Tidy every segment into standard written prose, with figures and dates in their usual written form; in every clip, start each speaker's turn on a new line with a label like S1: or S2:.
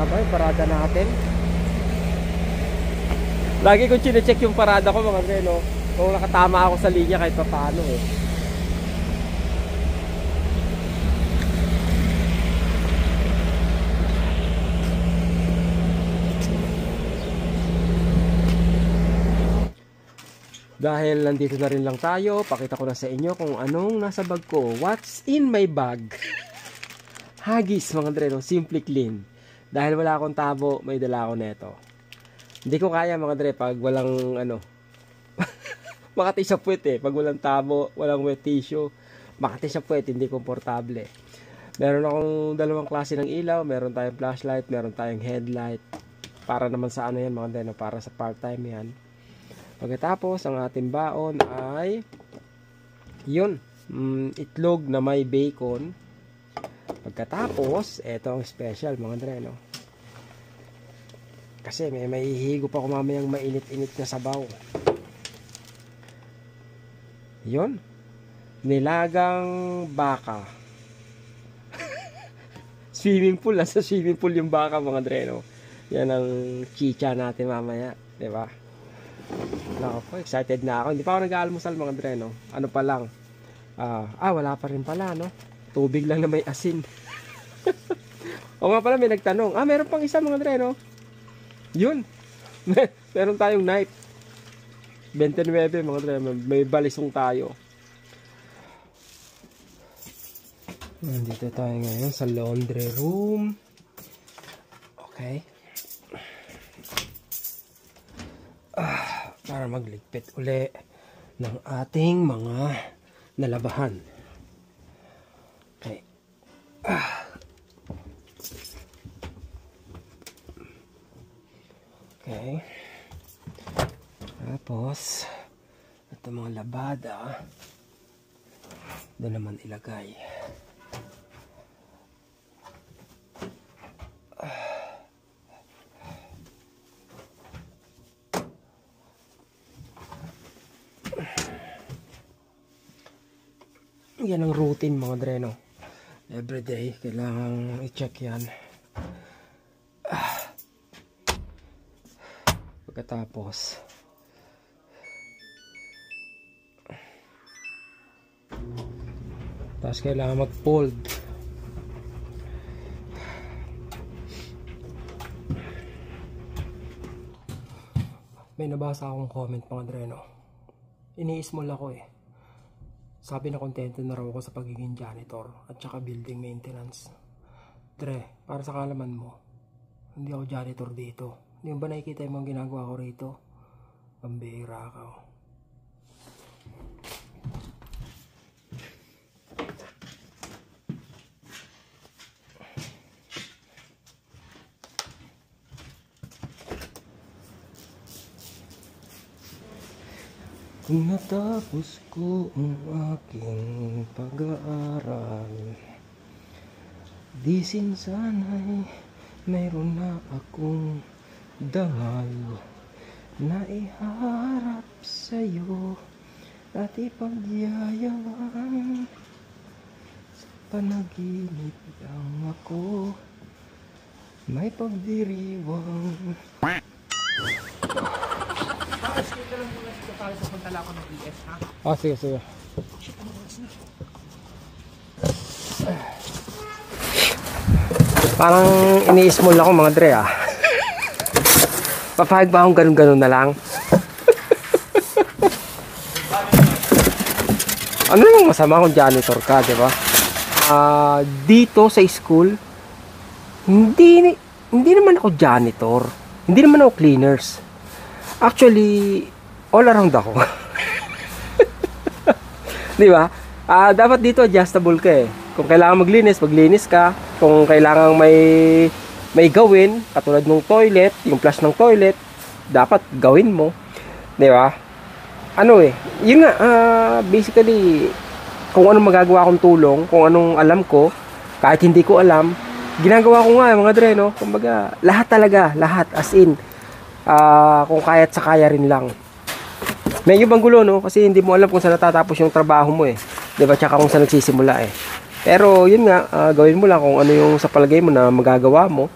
S1: Okay, parada natin. Lagi ko chine-check yung parada ko mga Dre, no? Kung nakatama ako sa linya kahit pa paano eh. Dahil nandito na rin lang tayo, pakita ko na sa inyo kung anong nasa bag ko. What's in my bag? Hagis mga Dre, no? Simple clean. Dahil wala akong tabo, may dala ako neto. Hindi ko kaya mga Dre pag walang ano. Makati sa puwet eh. Pag walang tabo, walang wet tissue. Makati sa puwet, hindi komportable. Meron akong dalawang klase ng ilaw. Meron tayong flashlight, meron tayong headlight. Para naman sa ano yan mga Dre, no? Para sa part-time yan. Pagkatapos, ang ating baon ay yun, itlog na may bacon. Pagkatapos, eto ang special mga Dre, no? Kasi may hihigop ako mamayang mainit-init na sabaw. Yun, nilagang baka. Swimming pool, sa swimming pool yung baka mga Dre, no? Yan ang chicha natin mamaya, diba? Nako po, excited na ako. Hindi pa ako nag-aalmusal mga Dre, no? Ano pa lang? Wala pa rin pala, no? Tubig lang na may asin. O nga pala, may nagtanong. Meron pang isa mga Dre, no? Yun. Meron tayong knife. 29 mga Dre. May balisong tayo. Nandito tayo ngayon sa laundry room. Okay. Para magligpit uli ng ating mga nalabahan. Okay. Okay. Tapos, ito mga labada, doon naman ilagay. Yan ang routine mga Dre, no? Everyday, kailangan i-check yan. Pagkatapos, kailangan mag-fold. May nabasa akong comment mga Dre, no? Ini-small ako eh. Sabi na kontento na raw ako sa pagiging janitor at saka building maintenance. Dre, para sa kalaman mo, hindi ako janitor dito. Hindi mo ba nakikita yung mga ginagawa ko rito? Pambihira ka oh. Kung natapos ko ang aking pag-aaral, di sana'y mayroon na akong dangal na iharap sa'yo at ipagyayaman. Sa panaginip lang ako may pagdiriwang. Papunta ako ng ES, ha? Sige, sige. Parang ini-small ako mga Dre, Papahag ba akong ganun-ganun na lang? Ano namang masama kung janitor ka, di ba? Dito sa school, hindi naman ako janitor. Hindi naman ako cleaners. Actually, all around ako. Di ba? Dapat dito adjustable ka eh. Kung kailangan maglinis ka. Kung kailangan may gawin, katulad ng toilet, yung flush ng toilet, dapat gawin mo. Di ba? Ano eh, yun nga, basically, kung anong magagawa kong tulong, kung anong alam ko, kahit hindi ko alam, ginagawa ko nga mga Dre, no? Kumbaga, lahat talaga, lahat, as in, kung kaya't sa kaya rin lang. Medyo bang gulo, no? Kasi hindi mo alam kung saan natatapos yung trabaho mo eh. Diba? Tsaka kung saan nagsisimula eh. Pero yun nga, gawin mo lang kung ano yung sa palagay mo na magagawa mo.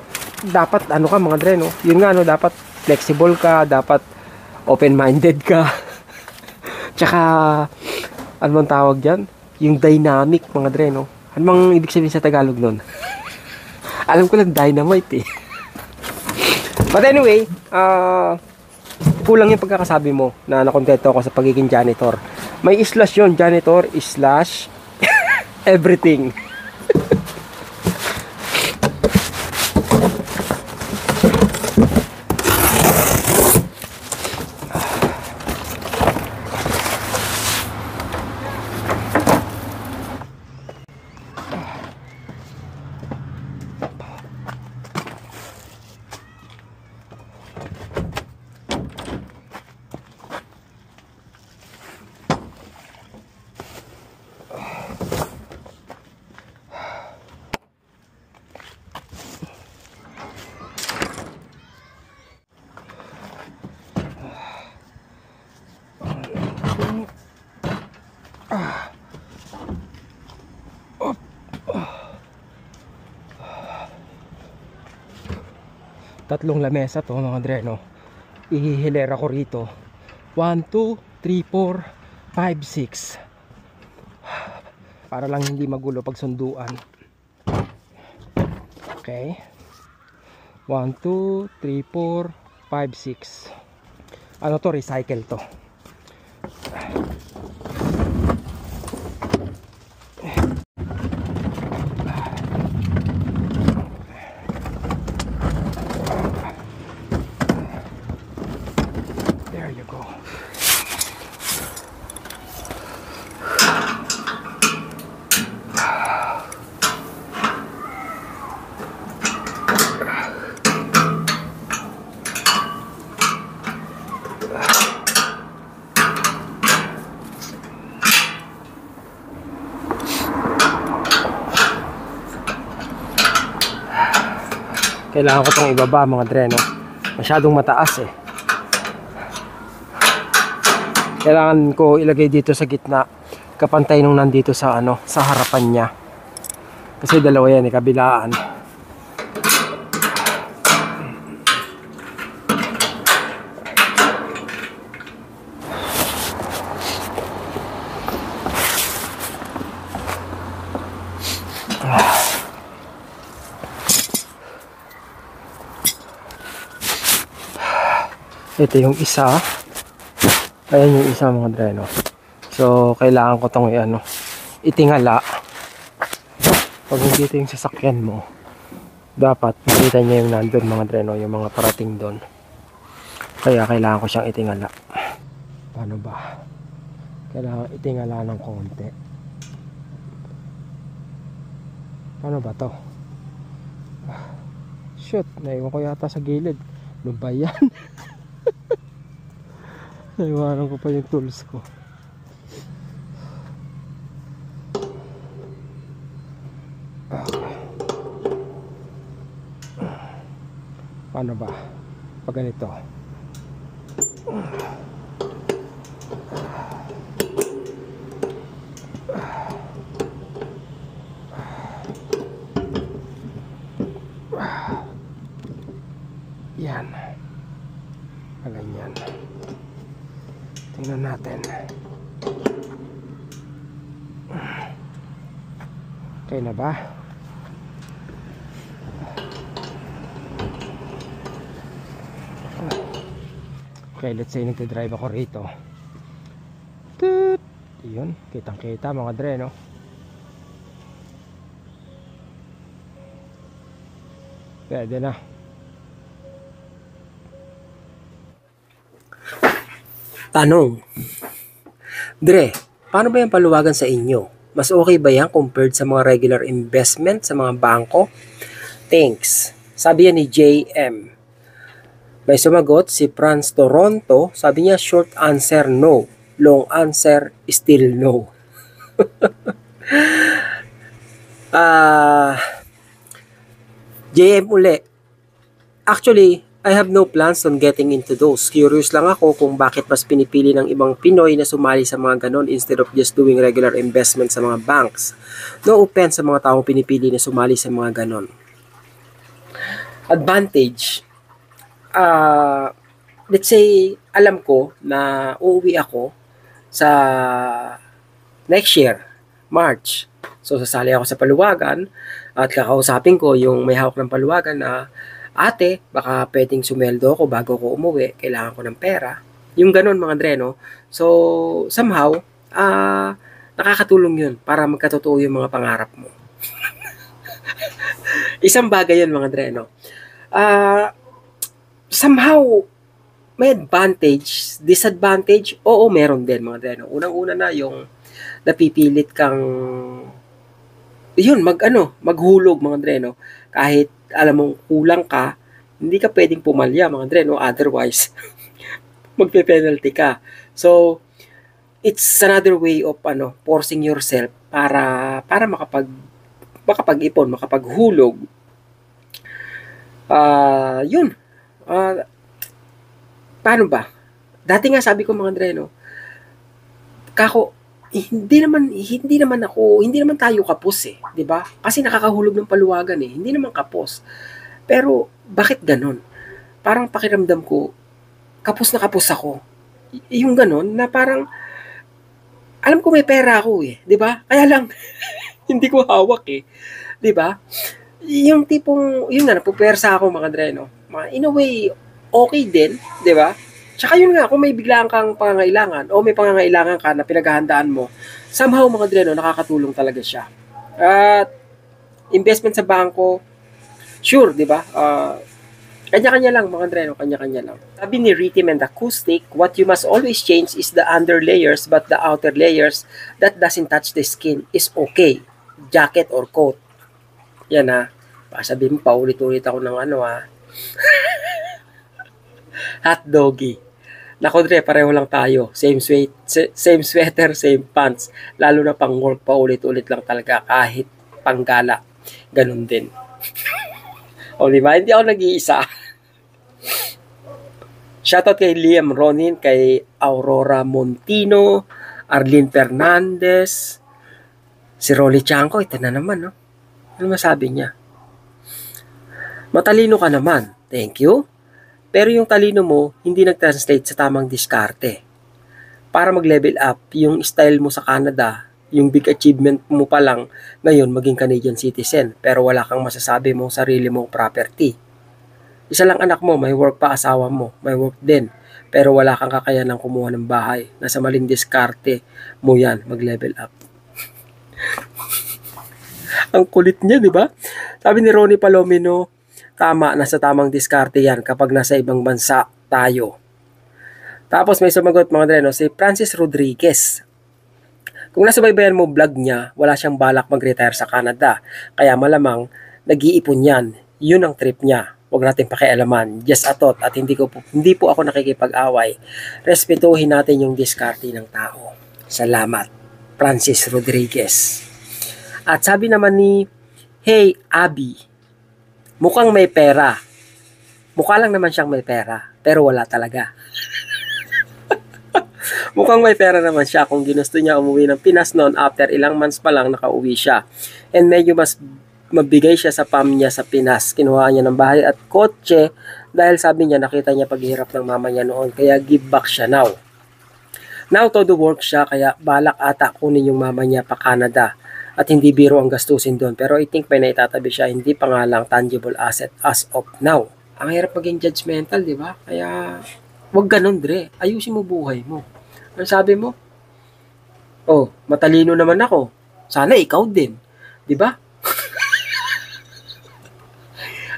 S1: dapat ano ka mga dre, no? Yun nga, no, dapat flexible ka, dapat open-minded ka. Tsaka, ano bang tawag dyan? Yung dynamic mga dre, no? Ano bang ibig sabihin sa Tagalog nun? Alam ko lang dynamite eh. But anyway, kulang yung pagkakasabi mo na nakontento ako sa pagiging janitor. May slash yun, janitor slash everything. Tatlong lamesa to mga dre, no? Ihihilera ko rito 1, 2, 3, 4, 5, 6 para lang hindi magulo pag sunduan. Okay, 1, 2, 3, 4, 5, 6. Ano to? Recycle to. Kailangan ko itong ibaba mga dre, no? Masyadong mataas eh. Kailangan ko ilagay dito sa gitna, kapantay nung nandito sa ano, sa harapan niya. Kasi dalawa yan eh, kabilaan. Ito yung isa. Ayan yung isa mga dreno. So kailangan ko itong ano, itingala. Pag nandito yung sasakyan mo, dapat makita niya yung nandun mga dreno, yung mga parating doon. Kaya kailangan ko siyang itingala. Paano ba? Kailangan itingala ng konti. Paano ba to? Shoot, naiwan ko yata sa gilid. Ano ba yan? Naiwanan ko pa yung tools ko. Paano ba? Pag ganito. Yan. Ganyan. Tingnan natin. Okay na ba? Okay, let's say nagdadrive ako rito. Toot! Yun, kitang kita mga dre, no? Pwede na. Tanong, Dre, paano ba yung paluwagan sa inyo? Mas okay ba yan compared sa mga regular investment sa mga bangko? Thanks. Sabi yan ni JM. May sumagot si Franz Toronto. Sabi niya, short answer no. Long answer still no. JM uli. Actually, I have no plans on getting into those. Curious lang ako kung bakit mas pinipili ng ibang Pinoy na sumali sa mga ganon instead of just doing regular investment sa mga banks. No offense sa mga taong pinipili na sumali sa mga ganon. advantage, ah, let's say, alam ko na uuwi ako sa next year, March. So, sasali ako sa paluwagan at kakausapin ko yung may hawak ng paluwagan na, ate, baka pwedeng sumeldo ako bago ko umuwi, kailangan ko ng pera. Yung ganun mga Dre, no? So, somehow, nakakatulong yun para magkatotoo yung mga pangarap mo. Isang bagay yun mga Dre, no? Somehow, may advantage, disadvantage, oo, meron din mga Dre, no? Unang-una na yung napipilit kang yun, maghulog mga Dre, no? Kahit alam mong kulang ka, hindi ka pwedeng pumalya mga Dre, no? Otherwise, magpe-penalty ka. So, it's another way of forcing yourself para makapag-ipon, makapaghulog. Yun. Paano ba? Dati nga sabi ko mga Dre, no? Hindi naman tayo kapos eh, 'di ba? Kasi nakakahulog ng paluwagan eh. Hindi naman kapos. Pero bakit ganon? Parang pakiramdam ko kapos na kapos ako. Yung ganon na parang alam ko may pera ako eh, 'di ba? Kaya lang hindi ko hawak eh, 'di ba? Yung tipong yun nga napupersa ako mga Dre, no? In a way okay din, 'di ba? Tsaka yun nga, kung may biglaan kang pangangailangan o may pangangailangan ka na pinaghahandaan mo, somehow mga Dre, no, nakakatulong talaga siya. At investment sa bangko, sure, di ba? Kanya-kanya lang mga Dre, no, kanya-kanya lang. Sabi ni Rhythm and Acoustic, what you must always change is the under layers, but the outer layers that doesn't touch the skin is okay. Jacket or coat. Yan ha. Baka sabihin mo, paulit-ulit ako ng hot doggy. Nako Dre, pareho lang tayo. Same sweater, same pants. Lalo na pang work pa ulit-ulit lang talaga kahit panggala. Ganun din. O diba? Hindi ako nag-iisa. Shoutout kay Liam Ronin, kay Aurora Montino, Arlene Fernandez, si Rolly Chanco, ito na naman, no? Ano masabi niya? Matalino ka naman. Thank you. Pero yung talino mo, hindi nag-translate sa tamang diskarte. Para mag-level up, yung style mo sa Canada, yung big achievement mo pa lang, ngayon maging Canadian citizen, pero wala kang masasabi mong sarili mong property. Isa lang anak mo, may work pa asawa mo, may work din, pero wala kang kakayanang kumuha ng bahay. Nasa maling diskarte mo yan, mag-level up. Ang kulit niya, di ba? Sabi ni Ronnie Palomino, tama, nasa tamang diskarte yan kapag nasa ibang bansa tayo. Tapos may sumagot mga Dre, no, si Francis Rodriguez. Kung nasubaybayan mo vlog niya, wala siyang balak mag-retire sa Canada. Kaya malamang nag-iipon yan. Yun ang trip niya. Huwag natin pakialaman. Just a thought at hindi po ako nakikipag-away. Respetuhin natin yung diskarte ng tao. Salamat. Francis Rodriguez. At sabi naman ni Hey Abby, mukhang may pera. Mukha lang naman siyang may pera, pero wala talaga. Mukhang may pera naman siya kung ginusto niya umuwi ng Pinas noon after ilang months pa lang nakauwi siya. And medyo mas mabigay siya sa PAM niya sa Pinas. Kinuha niya ng bahay at kotse dahil sabi niya nakita niya paghihirap ng mama niya noon kaya give back siya now. Now todo work siya kaya balak ata kunin yung mama niya pa Canada. At hindi biro ang gastusin doon. Pero I think may naitatabi siya, hindi pa nga lang tangible asset as of now. Ang hirap maging judgmental, di ba? Kaya, wag ganun, Dre. Ayusin mo buhay mo. Ano sabi mo? Oh, matalino naman ako. Sana ikaw din. Di ba?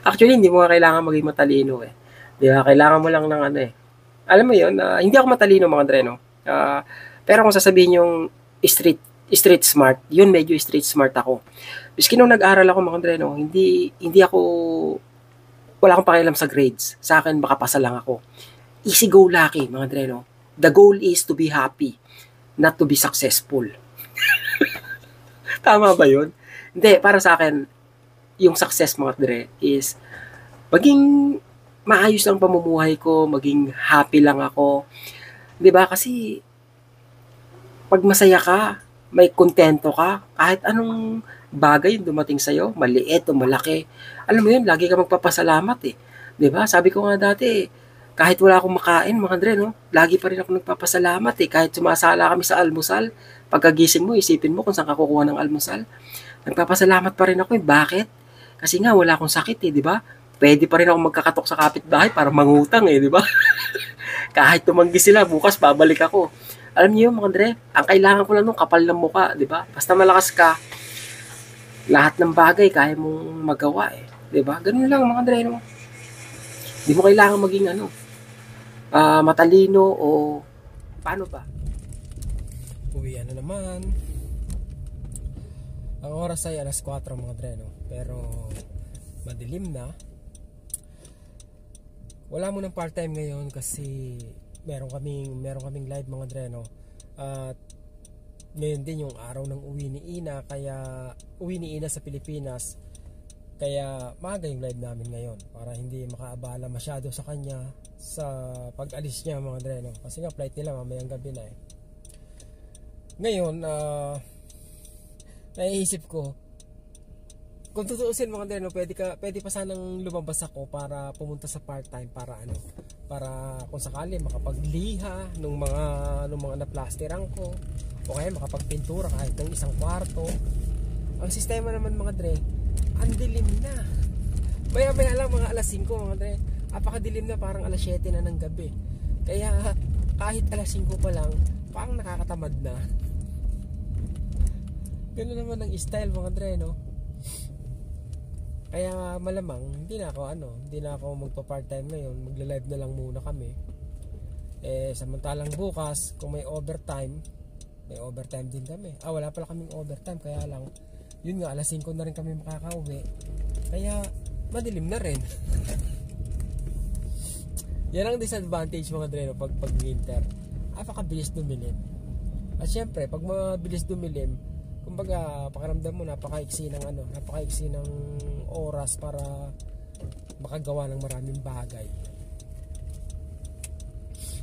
S1: Actually, hindi mo nga kailangan maging matalino eh. Di ba? Kailangan mo lang ng Alam mo yun, hindi ako matalino mga Dre, no? Pero kung sasabihin yung street smart, yun medyo street smart ako. Biski nung nag-aral ako mga Dre, no, hindi ako, wala akong pakialam sa grades. Sa akin, makapasa lang ako. Easy go lucky mga Dre, no. The goal is to be happy, not to be successful. Tama ba yun? Hindi, para sa akin, yung success mga Dre is maging maayos ang pamumuhay ko, maging happy lang ako. 'Di ba? Kasi pag masaya ka, may kontento ka, kahit anong bagay yung dumating sa'yo, maliit o malaki. Alam mo yun, lagi ka magpapasalamat eh. 'Di ba? Sabi ko nga dati, kahit wala akong makain, mga Andre, no? Lagi pa rin ako nagpapasalamat eh. Kahit sumasala kami sa almusal, pagkagising mo, isipin mo kung saan ka kukuha ng almusal. Nagpapasalamat pa rin ako eh. Bakit? Kasi nga wala akong sakit eh, di ba? Pwede pa rin ako magkakatok sa kapitbahay para mangutang eh, di ba? Kahit tumanggi sila, bukas babalik ako. Alam niyo mga Andre, ang kailangan ko lang nung kapal ng muka, di ba? Basta malakas ka, lahat ng bagay kaya mong magawa eh. Di ba? Ganun lang mga Andre, no? Di mo kailangan maging matalino o paano ba?
S2: Uwian na naman. Ang oras ay alas 4 mga Dre, no? Pero madilim na. Wala mo ng part-time ngayon kasi meron kaming live mga Dre, no? At ngayon din yung araw ng uwi ni Ina, kaya uwi ni Ina sa Pilipinas. Kaya maaga yung live namin ngayon para hindi makaabala masyado sa kanya sa pag-alis niya mga Dre, no? Kasi nga flight nila mamayang gabi na eh. Ngayon, naiisip ko, kung tutuusin mga Dre, no, pwede pa sanang lumabas ako para pumunta sa part-time para kung sakali makapagliha nung mga naplastiran ko o kaya makapagpintura kahit ng isang kwarto. Ang sistema naman mga Dre, ang dilim na. Maya lang mga alas 5 mga Dre. Apakadilim na, parang alas 7 na ng gabi. Kaya kahit alas 5 pa lang, parang nakakatamad na. Ganoon naman ang style mga Dre, no? Kaya malamang hindi na ako magpa-part-time ngayon. Magla-live na lang muna kami. Samantalang bukas kung may overtime din kami. Wala pala kaming overtime, kaya lang yun nga, alas 5 na rin kami makakauwi. Kaya madilim na rin. Yan ang disadvantage mga Dre, no, pag winter. Napakabilis dumilim. At syempre, pag mabilis dumilim, kumbaga pakiramdam mo napakaiksi ng oras para makagawa ng maraming bagay.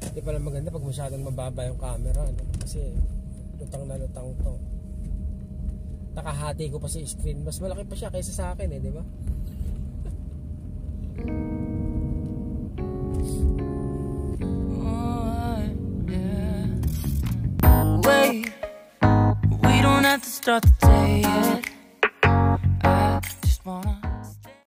S2: Hindi pala maganda pag masyadong mababa yung camera, no? Kasi lutang na lutang to. Nakahati ko pa si screen, mas malaki pa siya kaysa sa akin eh, di ba?
S3: Wait, we don't have to start the day yet.